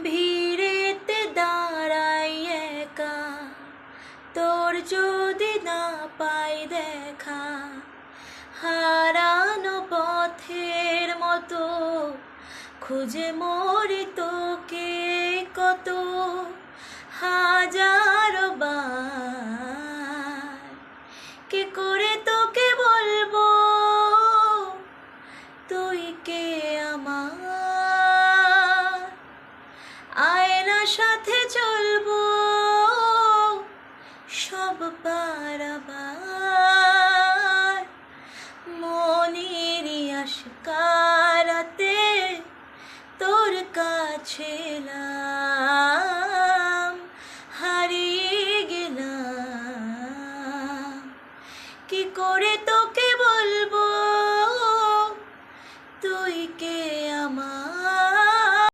ভিড়েতে দাঁড়াই একা, তোর যদি না পাই দেখা। হারানো পথের মতো খুঁজে মরি তোকে কত হাজারো বার। কে করে তোকে বলবো তুই কে আমার, আয়নার সাথে চলবো সব পারাবার। মনেরই আশকারাতে তোর কাছে এলাম।